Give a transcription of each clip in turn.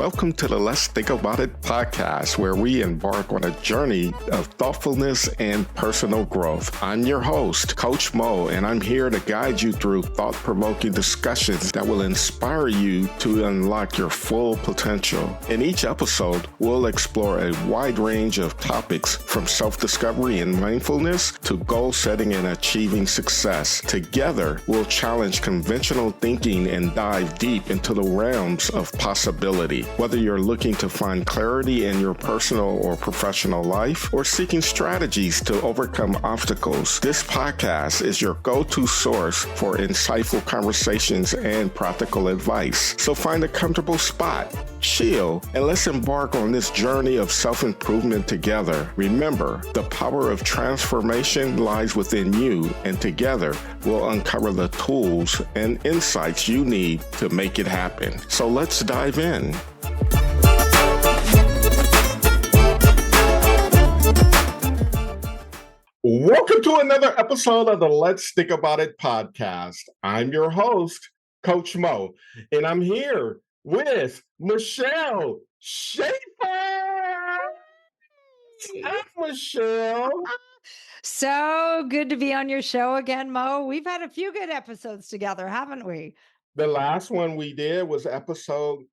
welcome to the Let's Think About It podcast, where we embark on a journey of thoughtfulness and personal growth. I'm your host, Coach Mo, and I'm here to guide you through thought-provoking discussions that will inspire you to unlock your full potential. In each episode, we'll explore a wide range of topics from self-discovery and mindfulness to goal setting and achieving success. Together, we'll challenge conventional thinking and dive deep into the realms of possibility. Whether you're looking to find clarity in your personal or professional life or seeking strategies to overcome obstacles, this podcast is your go-to source for insightful conversations and practical advice. So find a comfortable spot, chill, and let's embark on this journey of self-improvement together. Remember, the power of transformation lies within you, and together we'll uncover the tools and insights you need to make it happen. So let's dive in. Welcome to another episode of the Let's Think About It podcast. I'm your host, Coach Mo, and I'm here with Michelle Schafer. Hi, Michelle. So good to be on your show again, Mo. We've had a few good episodes together, haven't we? The last one we did was episode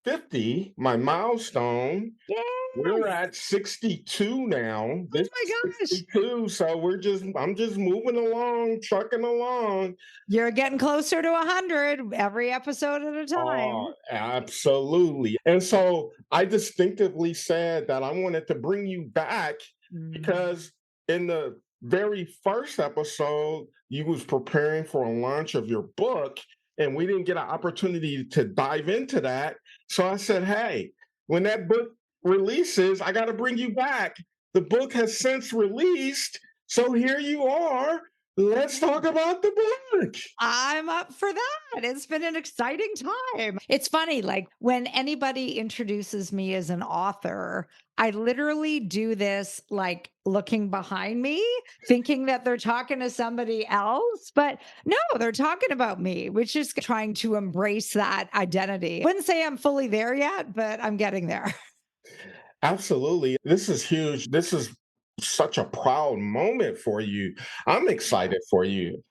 50, my milestone. Yes. We're at 62 now. This my gosh. 62, so I'm just moving along, trucking along. You're getting closer to 100 every episode at a time. Oh, absolutely. And so I distinctively said that I wanted to bring you back because in the very first episode, you was preparing for a launch of your book, and we didn't get an opportunity to dive into that. So I said, hey, when that book releases, I got to bring you back. The book has since released, so here you are. Let's talk about the book. I'm up for that. It's been an exciting time. It's funny, like when anybody introduces me as an author, I literally do this like looking behind me, thinking that they're talking to somebody else. But no, they're talking about me, which is trying to embrace that identity. Wouldn't say I'm fully there yet, but I'm getting there. Absolutely. This is huge. This is such a proud moment for you. I'm excited for you.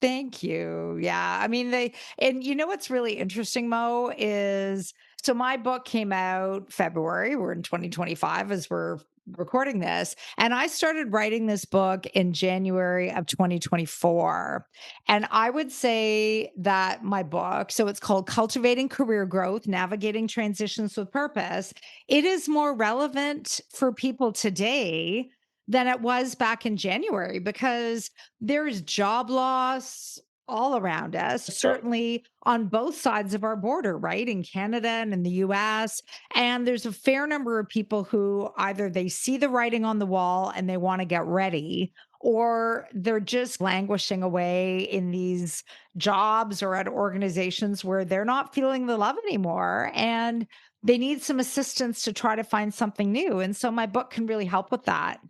Thank you. Yeah. I mean, and you know what's really interesting, Mo, is so my book came out February. We're in 2025 as we're recording this. And I started writing this book in January of 2024. And I would say that my book, so it's called Cultivating Career Growth, Navigating Transitions with Purpose. It is more relevant for people today than it was back in January because there's job loss all around us, certainly on both sides of our border, right? In Canada and in the US. And there's a fair number of people who either they see the writing on the wall and they want to get ready, or they're just languishing away in these jobs or at organizations where they're not feeling the love anymore. And they need some assistance to try to find something new. And so my book can really help with that.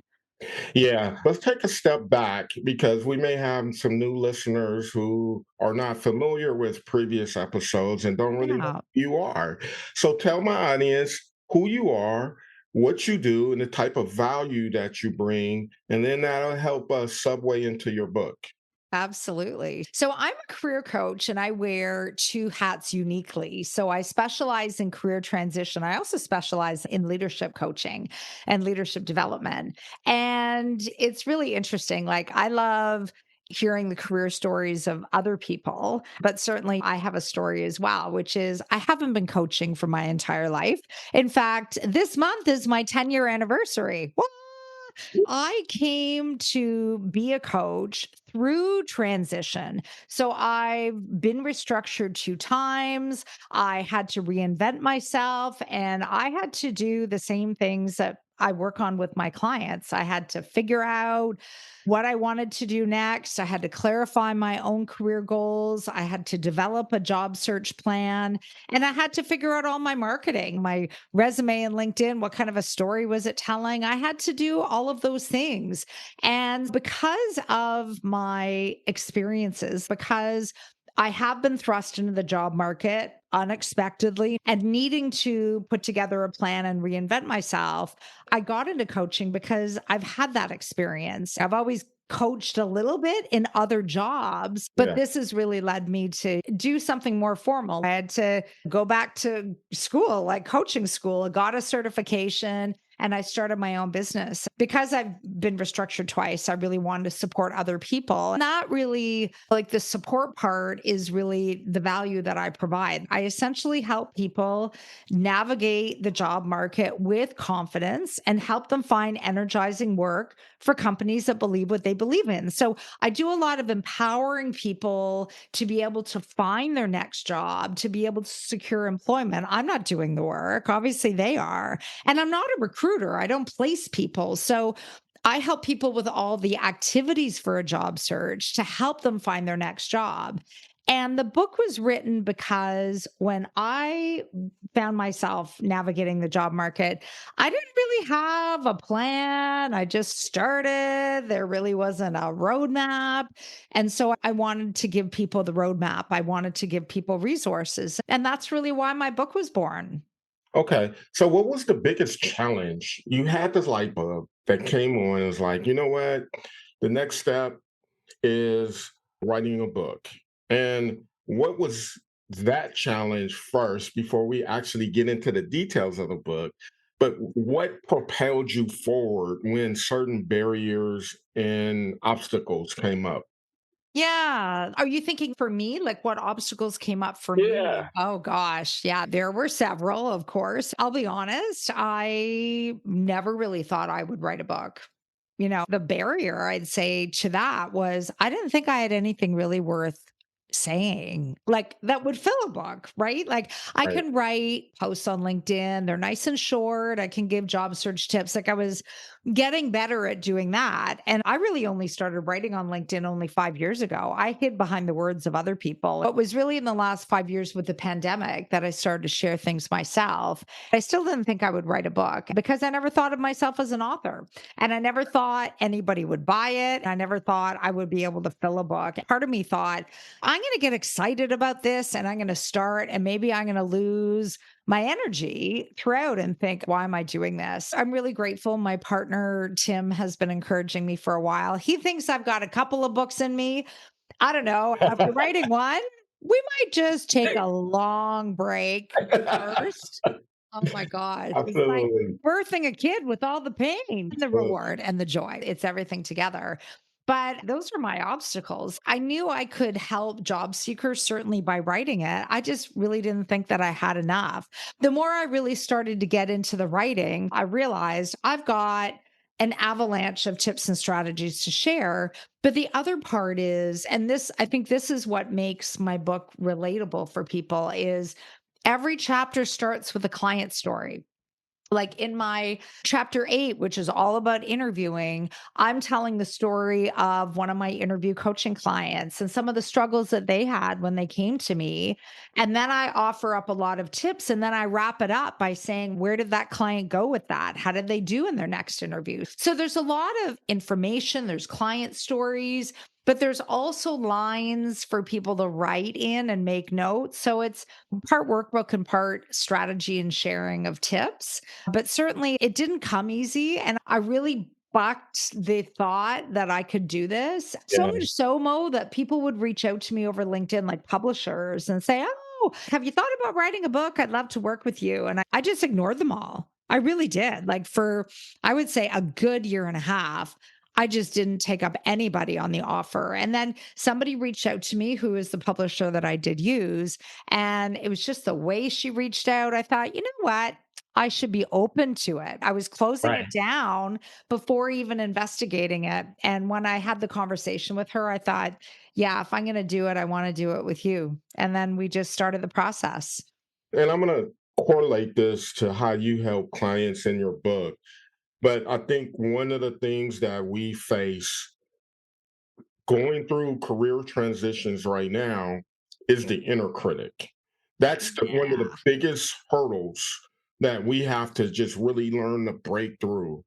Yeah, let's take a step back because we may have some new listeners who are not familiar with previous episodes and don't really know who you are. So tell my audience who you are, what you do, and the type of value that you bring, and then that'll help us segue into your book. Absolutely. So I'm a career coach and I wear two hats uniquely. So I specialize in career transition. I also specialize in leadership coaching and leadership development. And it's really interesting. Like I love hearing the career stories of other people, but certainly I have a story as well, which is I haven't been coaching for my entire life. In fact, this month is my 10-year anniversary. What? I came to be a coach through transition. So I've been restructured 2 times. I had to reinvent myself and I had to do the same things that I work on with my clients. I had to figure out what I wanted to do next. I had to clarify my own career goals. I had to develop a job search plan and I had to figure out all my marketing, my resume and LinkedIn. What kind of a story was it telling? I had to do all of those things. And because of my experiences, because I have been thrust into the job market unexpectedly and needing to put together a plan and reinvent myself. I got into coaching because I've had that experience. I've always coached a little bit in other jobs, but Yeah. this has really led me to do something more formal. I had to go back to school, like coaching school, I got a certification. And I started my own business because I've been restructured twice. I really wanted to support other people. And that really, like the support part, is really the value that I provide. I essentially help people navigate the job market with confidence and help them find energizing work for companies that believe what they believe in. So I do a lot of empowering people to be able to find their next job, to be able to secure employment. I'm not doing the work. Obviously, they are. And I'm not a recruiter, I don't place people. So I help people with all the activities for a job search to help them find their next job. And the book was written because when I found myself navigating the job market, I didn't really have a plan. I just started. There really wasn't a roadmap. And so I wanted to give people the roadmap. I wanted to give people resources. And that's really why my book was born. Okay. So what was the biggest challenge? You had this light bulb that came on and was like, you know what? The next step is writing a book. And what was that challenge first before we actually get into the details of the book? But what propelled you forward when certain barriers and obstacles came up? Yeah. Are you thinking for me, like what obstacles came up for me? Yeah. Oh gosh. Yeah, there were several, of course. I'll be honest, I never really thought I would write a book. The barrier I'd say to that was I didn't think I had anything really worth saying, like that would fill a book, right? Like I Right. can write posts on LinkedIn, they're nice and short. I can give job search tips. Like I was getting better at doing that. And I really only started writing on LinkedIn only 5 years ago. I hid behind the words of other people. It was really in the last 5 years with the pandemic that I started to share things myself. I still didn't think I would write a book because I never thought of myself as an author. And I never thought anybody would buy it. I never thought I would be able to fill a book. Part of me thought, I'm going to get excited about this and I'm going to start, and maybe I'm going to lose my energy throughout and think, why am I doing this? I'm really grateful. My partner, Tim, has been encouraging me for a while. He thinks I've got a couple of books in me. I don't know. After writing one, we might just take a long break first. Oh my God. It's like Absolutely. birthing a kid with all the pain and the Well, reward and the joy. It's everything together. But those are my obstacles. I knew I could help job seekers certainly by writing it. I just really didn't think that I had enough. The more I really started to get into the writing, I realized I've got an avalanche of tips and strategies to share. But the other part is, and this, I think this is what makes my book relatable for people, is every chapter starts with a client story. Like in my chapter 8, which is all about interviewing, I'm telling the story of one of my interview coaching clients and some of the struggles that they had when they came to me. And then I offer up a lot of tips. And then I wrap it up by saying, where did that client go with that? How did they do in their next interview? So there's a lot of information, there's client stories, but there's also lines for people to write in and make notes. So it's part workbook and part strategy and sharing of tips. But certainly it didn't come easy. And I really bucked the thought that I could do this. So yeah. much so, Mo, that people would reach out to me over LinkedIn, like publishers, and say, "Oh, have you thought about writing a book? I'd love to work with you." And I just ignored them all. I really did. Like for, I would say, a good year and a half. I just didn't take up anybody on the offer. And then somebody reached out to me who is the publisher that I did use. And it was just the way she reached out. I thought, you know what? I should be open to it. I was closing Right. it down before even investigating it. And when I had the conversation with her, I thought, yeah, if I'm going to do it, I want to do it with you. And then we just started the process. And I'm going to correlate this to how you help clients in your book. But I think one of the things that we face going through career transitions right now is the inner critic. That's one of the Yeah. biggest hurdles that we have to just really learn to break through.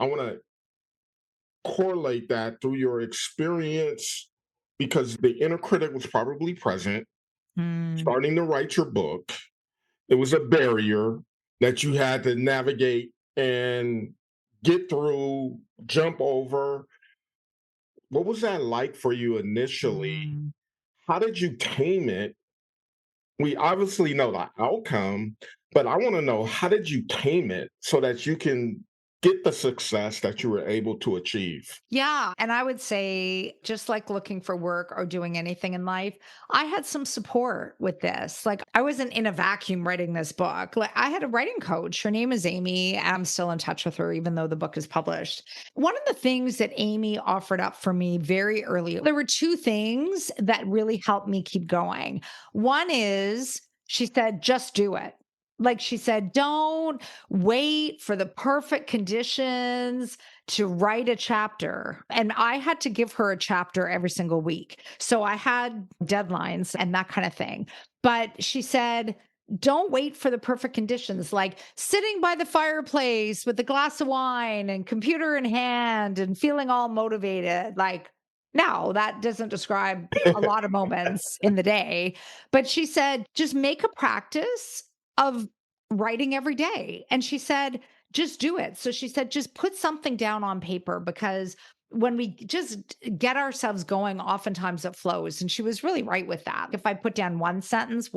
I want to correlate that through your experience because the inner critic was probably present, Mm, starting to write your book. It was a barrier that you had to navigate and get through, jump over. What was that like for you initially? mm. How did you tame it? We obviously know the outcome, but I want to know, how did you tame it so that you can get the success that you were able to achieve? Yeah. And I would say, just like looking for work or doing anything in life, I had some support with this. Like, I wasn't in a vacuum writing this book. Like, I had a writing coach. Her name is Amy. And I'm still in touch with her, even though the book is published. One of the things that Amy offered up for me very early, there were two things that really helped me keep going. One is she said, just do it. Like she said, don't wait for the perfect conditions to write a chapter. And I had to give her a chapter every single week. So I had deadlines and that kind of thing. But she said, don't wait for the perfect conditions, like sitting by the fireplace with a glass of wine and computer in hand and feeling all motivated. Like, no, that doesn't describe a lot of moments in the day. But she said, just make a practice of writing every day. And she said, just do it. So she said, just put something down on paper because when we just get ourselves going, oftentimes it flows. And she was really right with that. If I put down one sentence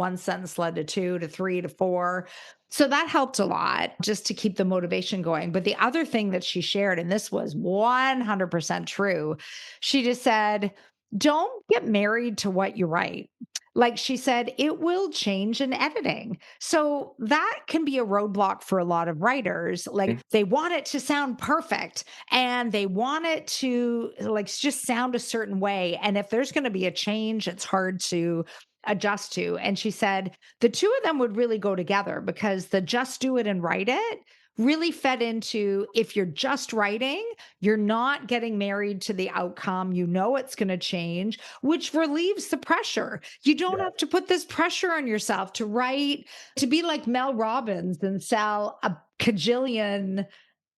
led to two, to three, to four. So that helped a lot just to keep the motivation going. But the other thing that she shared, and this was 100% true, she just said, don't get married to what you write. Like she said, it will change in editing. So that can be a roadblock for a lot of writers. Like they want it to sound perfect and they want it to like just sound a certain way. And if there's going to be a change, it's hard to adjust to. And she said the two of them would really go together because the just do it and write it really fed into if you're just writing, you're not getting married to the outcome. You know it's going to change, which relieves the pressure. You don't Yeah, have to put this pressure on yourself to write, to be like Mel Robbins and sell a cajillion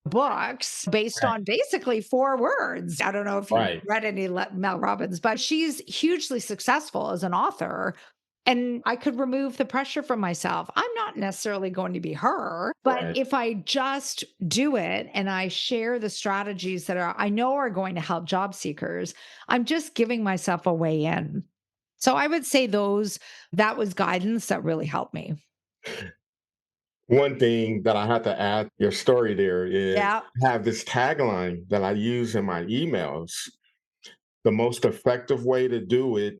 books based right. on basically four words. I don't know if you've Right. read any Mel Robbins, but she's hugely successful as an author. And I could remove the pressure from myself. I'm not necessarily going to be her, but Right. if I just do it and I share the strategies that I know are going to help job seekers, I'm just giving myself a way in. So I would say that was guidance that really helped me. One thing that I had to add to your story there is Yeah, I have this tagline that I use in my emails. The most effective way to do it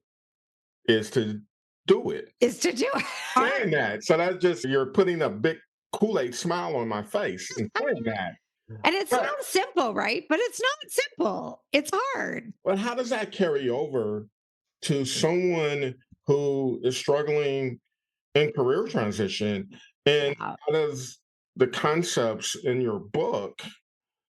is to do it. is to do it. Saying that. So that's just, you're putting a big Kool-Aid smile on my face and saying that. And it But sounds simple, right? But it's not simple. It's hard. how does that carry over to someone who is struggling in career transition? And Yeah. how does the concepts in your book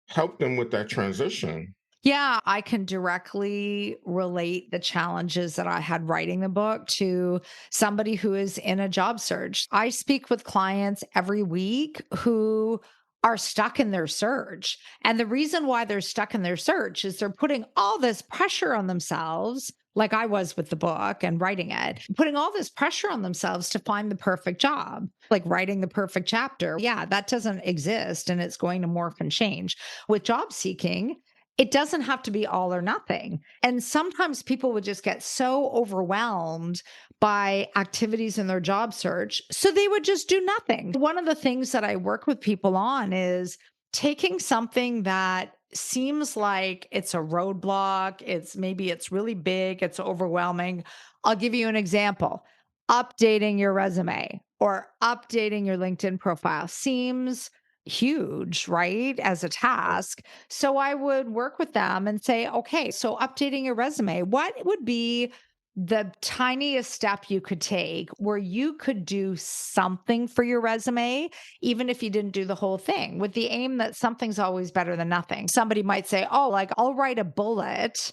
help them with that transition? Yeah, I can directly relate the challenges that I had writing the book to somebody who is in a job search. I speak with clients every week who are stuck in their search. And the reason why they're stuck in their search is they're putting all this pressure on themselves, like I was with the book and writing it, putting all this pressure on themselves to find the perfect job, like writing the perfect chapter. Yeah, that doesn't exist and it's going to morph and change. With job seeking, it doesn't have to be all or nothing. And sometimes people would just get so overwhelmed by activities in their job search. So they would just do nothing. One of the things that I work with people on is taking something that seems like it's a roadblock, it's really big, it's overwhelming. I'll give you an example. Updating your resume or updating your LinkedIn profile seems huge, right? As a task. So I would work with them and say, okay, so updating your resume, what would be the tiniest step you could take where you could do something for your resume, even if you didn't do the whole thing, with the aim that something's always better than nothing? Somebody might say, oh, like I'll write a bullet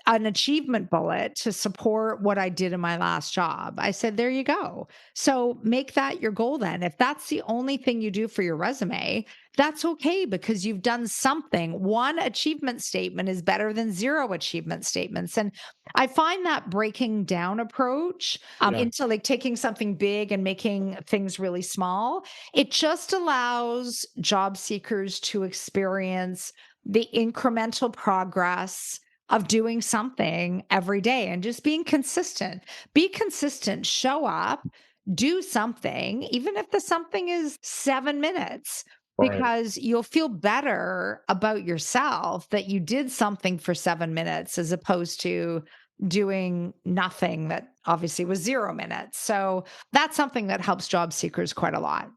an achievement bullet to support what I did in my last job. I said, there you go. So make that your goal then. If that's the only thing you do for your resume, that's okay because you've done something. One achievement statement is better than zero achievement statements. And I find that breaking down approach Yeah. into like taking something big and making things really small, it just allows job seekers to experience the incremental progress of doing something every day and just being consistent. Be consistent, show up, do something, even if the something is 7 minutes, Right. because you'll feel better about yourself that you did something for 7 minutes as opposed to doing nothing that obviously was 0 minutes. So that's something that helps job seekers quite a lot.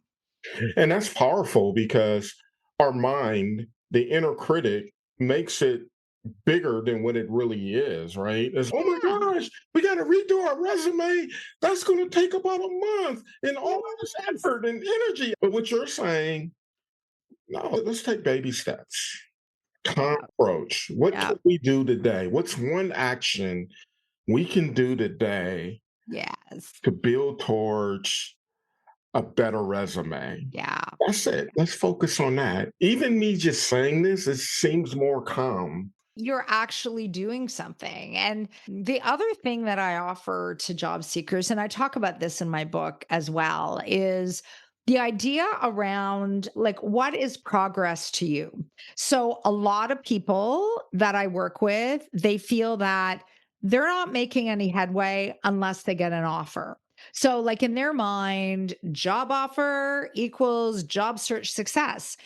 And that's powerful because our mind, the inner critic, makes it bigger than what it really is, right? It's, oh my Yeah. gosh, we got to redo our resume. That's going to take about a month and Yeah. all this effort and energy. But what you're saying, no, let's take baby steps. Calm Yeah. approach. What Yeah. can we do today? What's one action we can do today Yes. to build towards a better resume? Yeah. That's it. Let's focus on that. Even me just saying this, it seems more calm. You're actually doing something. And the other thing that I offer to job seekers, and I talk about this in my book as well, is the idea around like, what is progress to you? So, a lot of people that I work with, they feel that they're not making any headway unless they get an offer. So, like in their mind, job offer equals job search success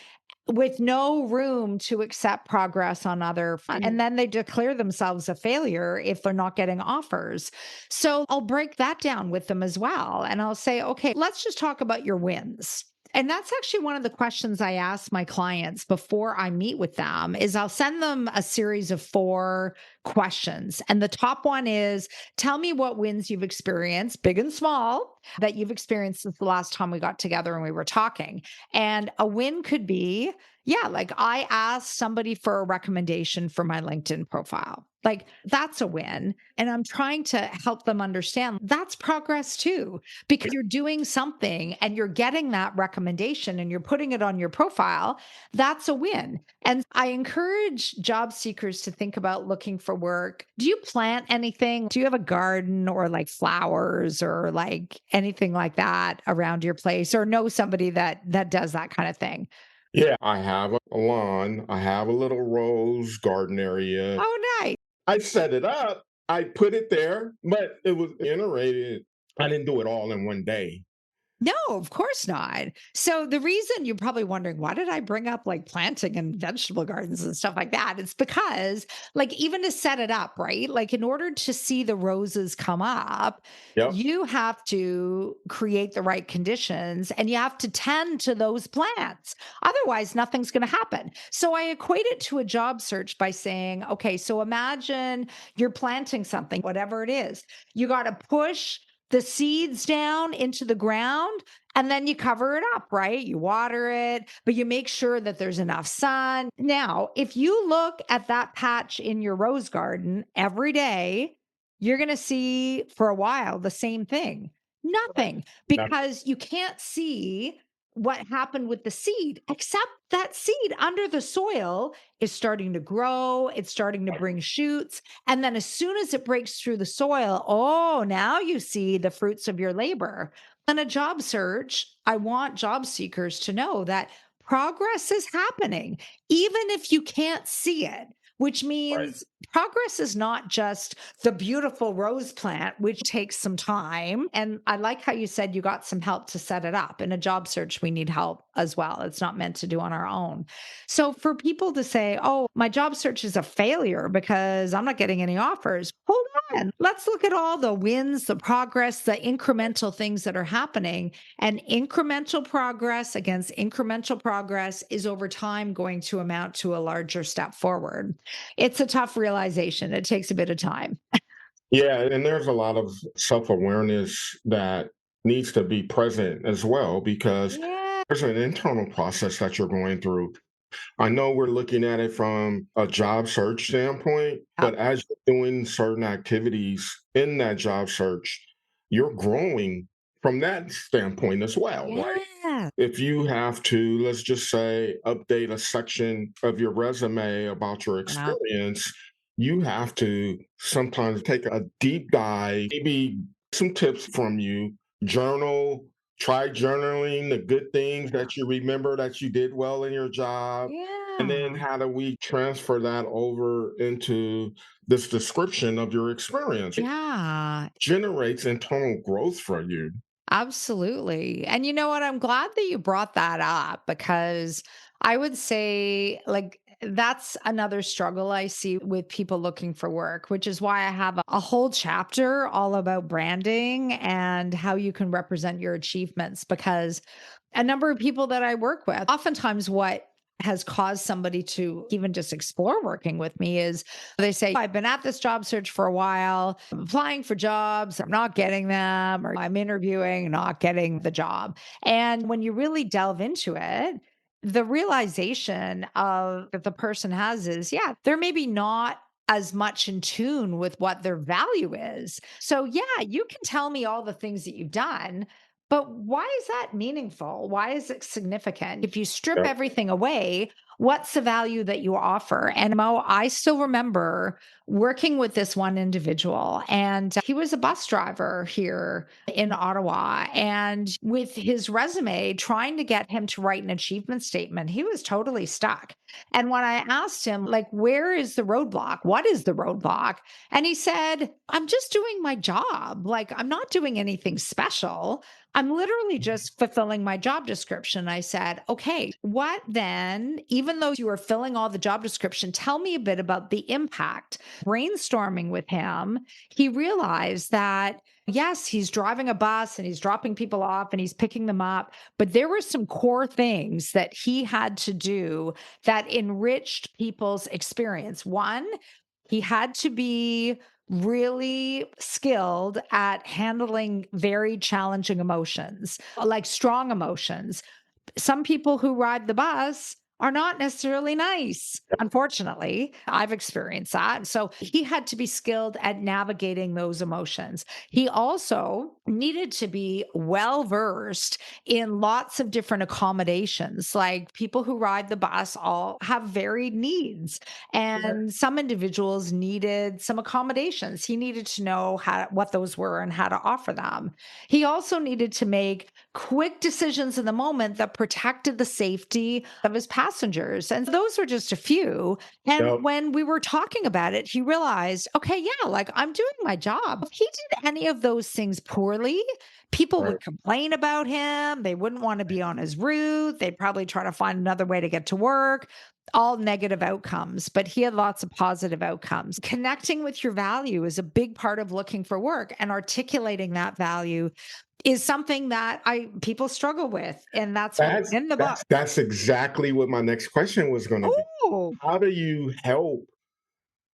with no room to accept progress on other fronts. And then they declare themselves a failure if they're not getting offers. So I'll break that down with them as well. And I'll say, okay, let's just talk about your wins. And that's actually one of the questions I ask my clients before I meet with them is I'll send them a series of 4 questions. And the top one is tell me what wins you've experienced, big and small, that you've experienced since the last time we got together and we were talking. And a win could be, yeah, like I asked somebody for a recommendation for my LinkedIn profile. Like that's a win. And I'm trying to help them understand that's progress too, because you're doing something and you're getting that recommendation and you're putting it on your profile. That's a win. And I encourage job seekers to think about looking for work. Do you plant anything? Do you have a garden or like flowers or like anything like that around your place or know somebody that does that kind of thing? Yeah, I have a lawn. I have a little rose garden area. Oh, nice. I set it up. I put it there, but it was iterated. I didn't do it all in one day. No, of course not. So the reason you're probably wondering, why did I bring up like planting and vegetable gardens and stuff like that? It's because, like, even to set it up, right? Like, in order to see the roses come up, Yep. you have to create the right conditions and you have to tend to those plants. Otherwise, nothing's going to happen. So I equate it to a job search by saying, okay, so imagine you're planting something, whatever it is, you got to push the seeds down into the ground and then you cover it up, right? You water it, but you make sure that there's enough sun. Now, if you look at that patch in your rose garden every day, you're going to see for a while the same thing. Nothing, Now, because you can't see what happened with the seed, except that seed under the soil is starting to grow, it's starting to bring shoots. And then as soon as it breaks through the soil, oh, now you see the fruits of your labor. In a job search, I want job seekers to know that progress is happening, even if you can't see it, which right. means progress is not just the beautiful rose plant, which takes some time. And I like how you said you got some help to set it up. In a job search, we need help as well. It's not meant to do on our own. So for people to say, oh, my job search is a failure because I'm not getting any offers, hold on. Let's look at all the wins, the progress, the incremental things that are happening. And incremental progress against incremental progress is over time going to amount to a larger step forward. It's a tough realization. It takes a bit of time. Yeah, and there's a lot of self-awareness that needs to be present as well because Yeah. there's an internal process that you're going through. I know we're looking at it from a job search standpoint, Yep. but as you're doing certain activities in that job search, you're growing from that standpoint as well, right? Yeah. If you have to, let's just say, update a section of your resume about your Yeah. experience, you have to sometimes take a deep dive, maybe some tips from you, journal, try journaling the good things that you remember that you did well in your job. And then Yeah. how do we transfer that over into this description of your experience? It Yeah. generates internal growth for you. Absolutely. And you know what? I'm glad that you brought that up because I would say, like, that's another struggle I see with people looking for work, which is why I have a whole chapter all about branding and how you can represent your achievements. Because a number of people that I work with, oftentimes, what has caused somebody to even just explore working with me is they say, I've been at this job search for a while. I'm applying for jobs. I'm not getting them, or I'm interviewing, not getting the job. And when you really delve into it, the realization of that the person has is, yeah, they're maybe not as much in tune with what their value is. So, yeah, you can tell me all the things that you've done, but why is that meaningful? Why is it significant? If you strip Yep. everything away, what's the value that you offer? And Mo, I still remember working with this one individual, and he was a bus driver here in Ottawa. And with his resume, trying to get him to write an achievement statement, he was totally stuck. And when I asked him, like, where is the roadblock? What is the roadblock? And he said, I'm just doing my job. Like, I'm not doing anything special. I'm literally just fulfilling my job description. I said, okay, what then, even though you are filling all the job description, tell me a bit about the impact. Brainstorming with him, he realized that yes, he's driving a bus and he's dropping people off and he's picking them up, but there were some core things that he had to do that enriched people's experience. One, he had to be really skilled at handling very challenging emotions, like strong emotions. Some people who ride the bus are not necessarily nice. Unfortunately, I've experienced that. So he had to be skilled at navigating those emotions. He also needed to be well versed in lots of different accommodations. Like people who ride the bus all have varied needs, and some individuals needed some accommodations. He needed to know what those were and how to offer them. He also needed to make quick decisions in the moment that protected the safety of his passengers. And those were just a few. And Yep. when we were talking about it, he realized, okay, yeah, like I'm doing my job. If he did any of those things poorly, people Right. would complain about him. They wouldn't want to be on his route. They'd probably try to find another way to get to work. All negative outcomes, but he had lots of positive outcomes. Connecting with your value is a big part of looking for work, and articulating that value is something that I people struggle with, and that's what's That's in the book. that's exactly what my next question was going to be. Oh, How do you help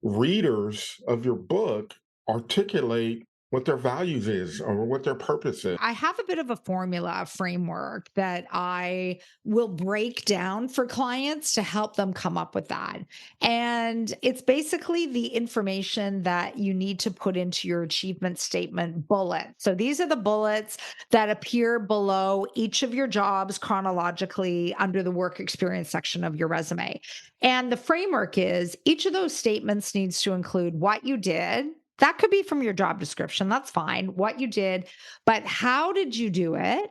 readers of your book articulate what their values is or what their purpose is? I have a bit of a formula, a framework that I will break down for clients to help them come up with that. And it's basically the information that you need to put into your achievement statement bullet. So these are the bullets that appear below each of your jobs chronologically under the work experience section of your resume. And the framework is each of those statements needs to include what you did. That could be from your job description. That's fine. What you did, but how did you do it?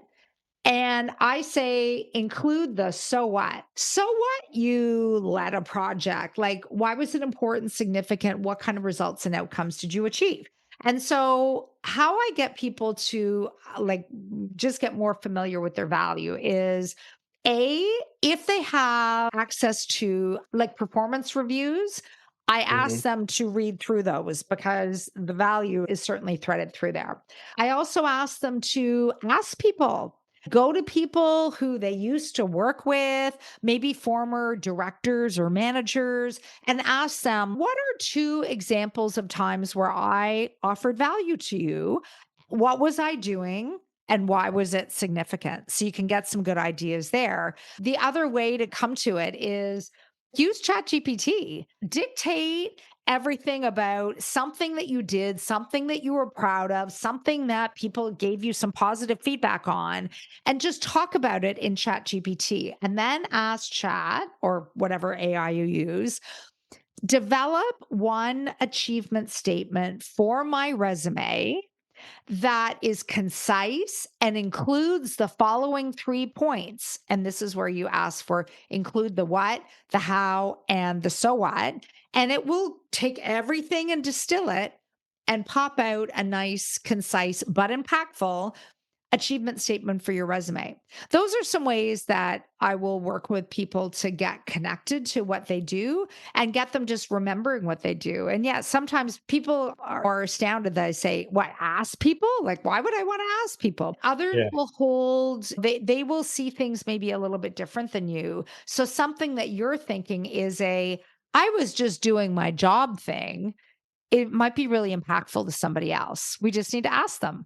And I say include the so what. So what you led a project? Like, why was it important, significant? What kind of results and outcomes did you achieve? And so, how I get people to like just get more familiar with their value is a, if they have access to like performance reviews, I Mhm. ask them to read through those because the value is certainly threaded through there. I also ask them to ask people, go to people who they used to work with, maybe former directors or managers, and ask them, what are two examples of times where I offered value to you? What was I doing? and why was it significant? So you can get some good ideas there. The other way to come to it is use ChatGPT. Dictate everything about something that you did, something that you were proud of, something that people gave you some positive feedback on, and just talk about it in ChatGPT. And then ask Chat or whatever AI you use, develop one achievement statement for my resume that is concise and includes the following 3 points. And this is where you ask for include the what, the how, and the so what. And it will take everything and distill it and pop out a nice, concise, but impactful achievement statement for your resume. Those are some ways that I will work with people to get connected to what they do and get them just remembering what they do. And yeah, sometimes people are astounded that I say, what, ask people? Like, why would I want to ask people? Others Yeah. will hold, they will see things maybe a little bit different than you. So something that you're thinking is I was just doing my job thing. It might be really impactful to somebody else. We just need to ask them.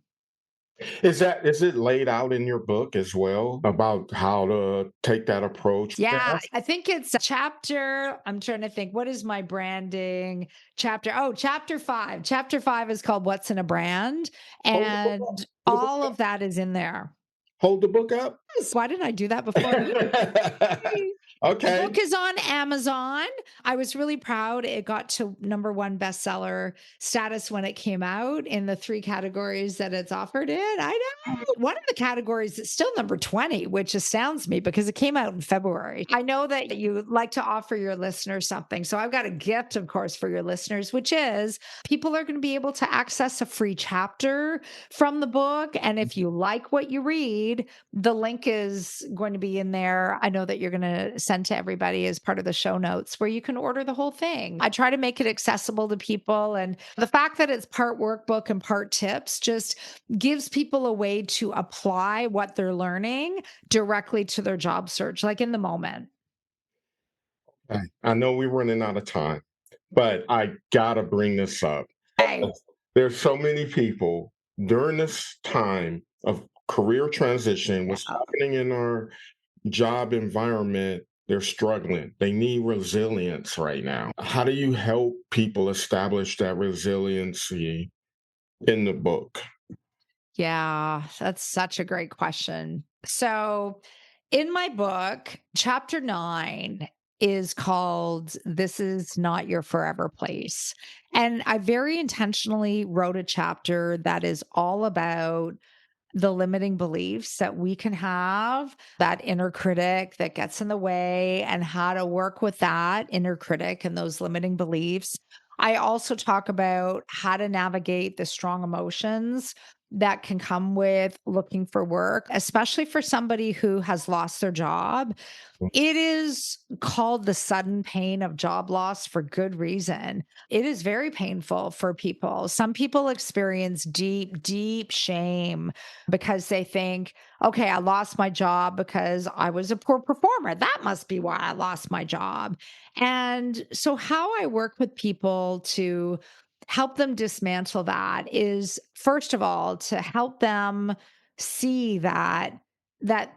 Is it laid out in your book as well about how to take that approach? Yeah, Yes. I think it's chapter. I'm trying to think, what is my branding chapter? Oh, chapter 5. Chapter 5 is called What's in a Brand. Hold the book up. And Hold the book all up. of that is in there. Hold the book up. Yes, why didn't I do that before? Yay. The Okay. book is on Amazon. I was really proud. It got to #1 bestseller status when it came out in the 3 categories that it's offered in. I know. One of the categories is still number 20, which astounds me because it came out in February. I know that you like to offer your listeners something. So I've got a gift, of course, for your listeners, which is people are going to be able to access a free chapter from the book. And if you like what you read, the link is going to be in there. I know that you're going to send to everybody as part of the show notes where you can order the whole thing. I try to make it accessible to people. And the fact that it's part workbook and part tips just gives people a way to apply what they're learning directly to their job search, like in the moment. I know we're running out of time, but I gotta bring this up. Hey, There's so many people during this time of career transition, what's yeah. happening in our job environment, they're struggling. They need resilience right now. How do you help people establish that resiliency in the book? Yeah, that's such a great question. So, in my book, chapter 9 is called This Is Not Your Forever Place. And I very intentionally wrote a chapter that is all about the limiting beliefs that we can have, that inner critic that gets in the way, and how to work with that inner critic and those limiting beliefs. I also talk about how to navigate the strong emotions that can come with looking for work, especially for somebody who has lost their job. It is called the sudden pain of job loss for good reason. It is very painful for people. Some people experience deep, deep shame because they think, okay, I lost my job because I was a poor performer. That must be why I lost my job. And so, how I work with people to help them dismantle that is, first of all, to help them see that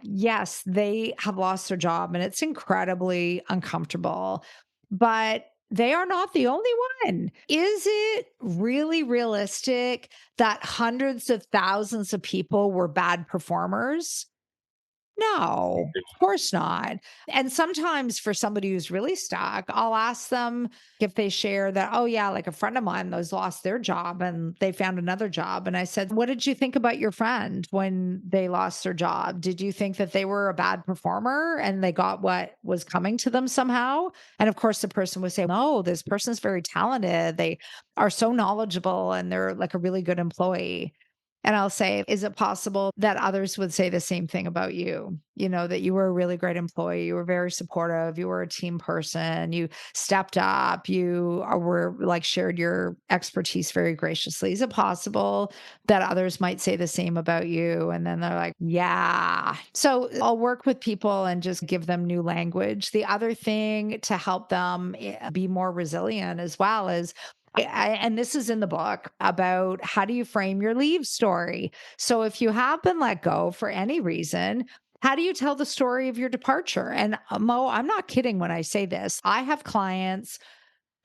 yes, they have lost their job and it's incredibly uncomfortable, but they are not the only one. Is it really realistic that hundreds of thousands of people were bad performers? No, of course not. And sometimes for somebody who's really stuck, I'll ask them if they share that, oh, yeah, like a friend of mine was lost their job and they found another job. And I said, what did you think about your friend when they lost their job? Did you think that they were a bad performer and they got what was coming to them somehow? And of course, the person would say, no, this person's very talented. They are so knowledgeable and they're like a really good employee. And I'll say, is it possible that others would say the same thing about you? You know, that you were a really great employee, you were very supportive, you were a team person, you stepped up, were like shared your expertise very graciously. Is it possible that others might say the same about you? And then they're like, yeah. So I'll work with people and just give them new language. The other thing to help them be more resilient as well is And this is in the book about how do you frame your leave story. So if you have been let go for any reason, how do you tell the story of your departure? And Mo, I'm not kidding when I say this. I have clients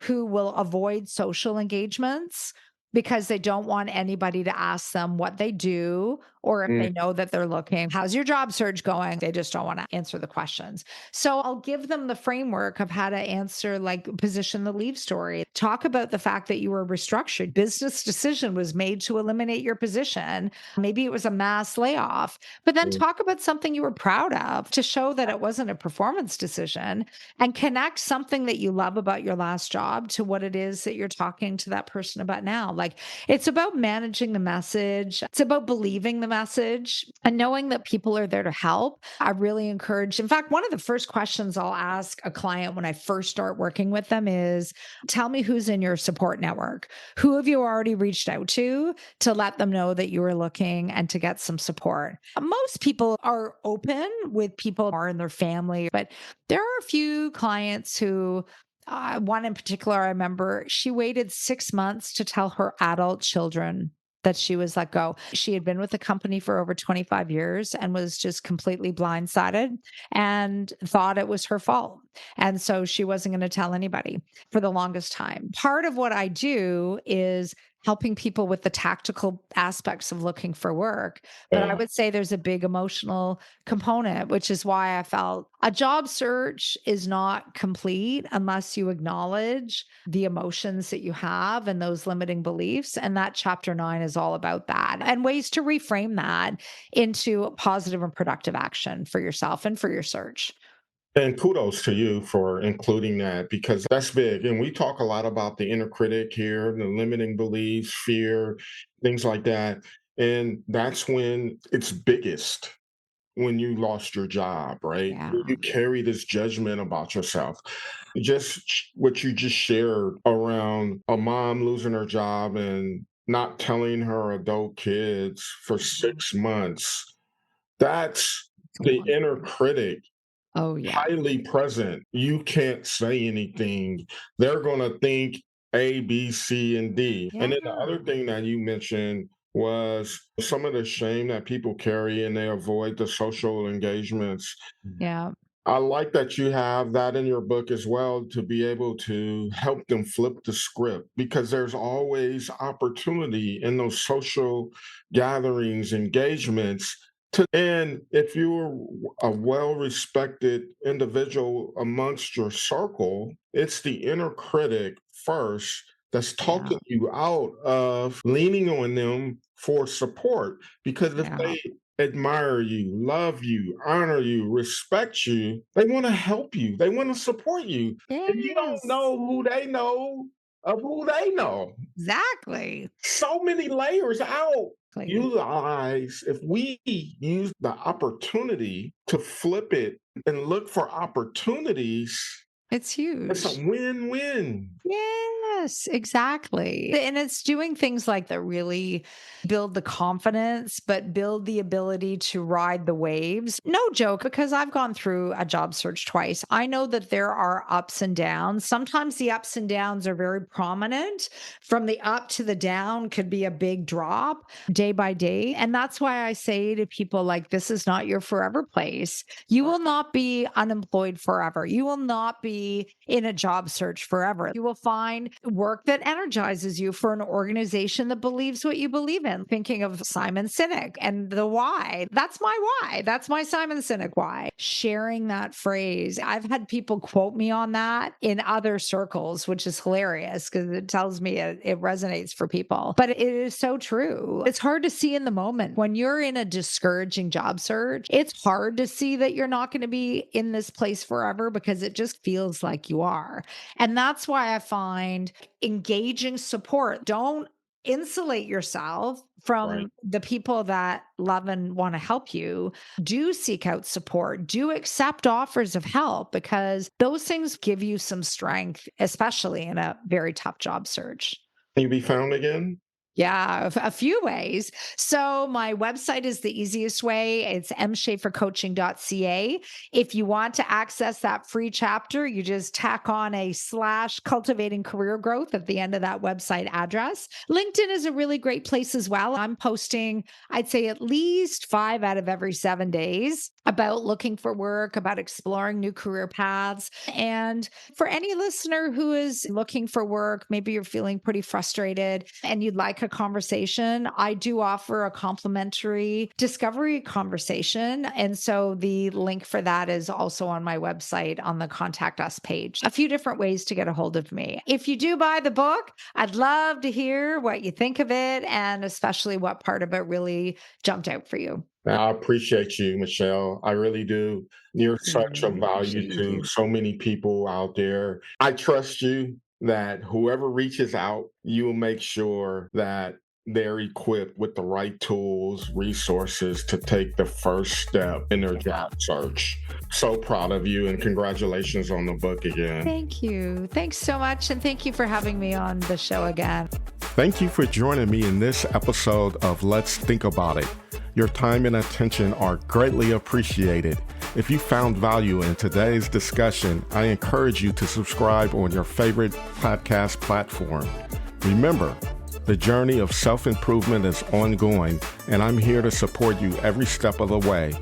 who will avoid social engagements because they don't want anybody to ask them what they do, or if Mm, they know that they're looking, how's your job search going? They just don't want to answer the questions. So I'll give them the framework of how to answer, like position the leave story. Talk about the fact that you were restructured. Business decision was made to eliminate your position. Maybe it was a mass layoff, but then mm. talk about something you were proud of to show that it wasn't a performance decision, and connect something that you love about your last job to what it is that you're talking to that person about now. Like, it's about managing the message, it's about believing the message and knowing that people are there to help. I really encourage, in fact, one of the first questions I'll ask a client when I first start working with them is, tell me who's in your support network. Who have you already reached out to let them know that you are looking and to get some support? Most people are open with people who are in their family, but there are a few clients who, one in particular, I remember she waited 6 months to tell her adult children that she was let go. She had been with the company for over 25 years and was just completely blindsided and thought it was her fault. And so she wasn't going to tell anybody for the longest time. Part of what I do is helping people with the tactical aspects of looking for work. But I Yeah. would say there's a big emotional component, which is why I felt a job search is not complete unless you acknowledge the emotions that you have and those limiting beliefs. And that chapter 9 is all about that and ways to reframe that into positive and productive action for yourself and for your search. And kudos to you for including that because that's big. And we talk a lot about the inner critic here, the limiting beliefs, fear, things like that. And that's when it's biggest when you lost your job, right? Yeah. You carry this judgment about yourself. Just what you just shared around a mom losing her job and not telling her adult kids for Mhm. 6 months. That's It's a the lot. inner critic Oh, yeah. highly present. You can't say anything. They're going to think A, B, C, and D. And then the Yeah. other thing that you mentioned was some of the shame that people carry and they avoid the social engagements. Yeah. I like that you have that in your book as well to be able to help them flip the script because there's always opportunity in those social gatherings, engagements. And if you're a well respected individual amongst your circle, it's the inner critic first that's Yeah. talking you out of leaning on them for support. Because if Yeah. they admire you, love you, honor you, respect you, they want to help you, they want to support you. And you don't Yes. know who they know of who they know. Exactly. So many layers out. Exactly. Utilize, if we use the opportunity to flip it and look for opportunities, It's it's a huge. win-win. Yes, exactly. And it's doing things like that really build the confidence, but build the ability to ride the waves. No joke, because I've gone through a job search twice. I know that there are ups and downs. Sometimes the ups and downs are very prominent. From the up to the down could be a big drop day by day. And that's why I say to people, like, this is not your forever place. You will not be unemployed forever. You will not be in a job search forever. You will find work that energizes you for an organization that believes what you believe in. Thinking of Simon Sinek and the why. That's my why. That's my Simon Sinek why. Sharing that phrase. I've had people quote me on that in other circles, which is hilarious because it tells me it resonates for people. But it is so true. It's hard to see in the moment. When you're in a discouraging job search, it's hard to see that you're not going to be in this place forever because it just feels like you are. And that's why I find engaging support. Don't insulate yourself Right. from the people that love and want to help you. Do seek out support. Do accept offers of help because those things give you some strength, especially in a very tough job search. Can you be found again? Yeah, a few ways. So my website is the easiest way. It's mschafercoaching.ca. If you want to access that free chapter, you just tack on a slash cultivating career growth at the end of that website address. LinkedIn is a really great place as well. I'm posting, I'd say at least 5 out of every 7 days about looking for work, about exploring new career paths. And for any listener who is looking for work, maybe you're feeling pretty frustrated and you'd like a conversation, I do offer a complimentary discovery conversation. And so the link for that is also on my website on the contact us page. A few different ways to get a hold of me. If you do buy the book, I'd love to hear what you think of it and especially what part of it really jumped out for you. I appreciate you, Michelle. I really do. You're such a I value appreciate you to too. so many people out there. I trust you that whoever reaches out, you will make sure that they're equipped with the right tools, resources to take the first step in their job search. So proud of you and congratulations on the book again. Thank you. Thanks so much. And thank you for having me on the show again. Thank you for joining me in this episode of Let's Think About It. Your time and attention are greatly appreciated. If you found value in today's discussion, I encourage you to subscribe on your favorite podcast platform. Remember, the journey of self-improvement is ongoing, and I'm here to support you every step of the way.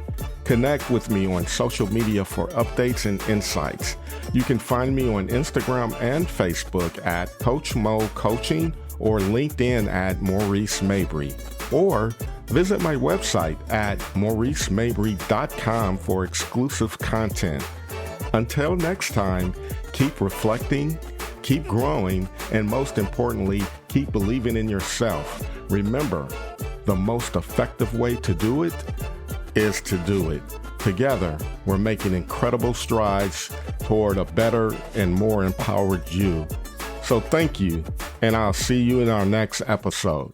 Connect with me on social media for updates and insights. You can find me on Instagram and Facebook at Coach Mo Coaching or LinkedIn at Maurice Mabry. Or visit my website at mauricemabry.com for exclusive content. Until next time, keep reflecting, keep growing, and most importantly, keep believing in yourself. Remember, the most effective way to do it is to do it. Together, we're making incredible strides toward a better and more empowered you. So thank you, and I'll see you in our next episode.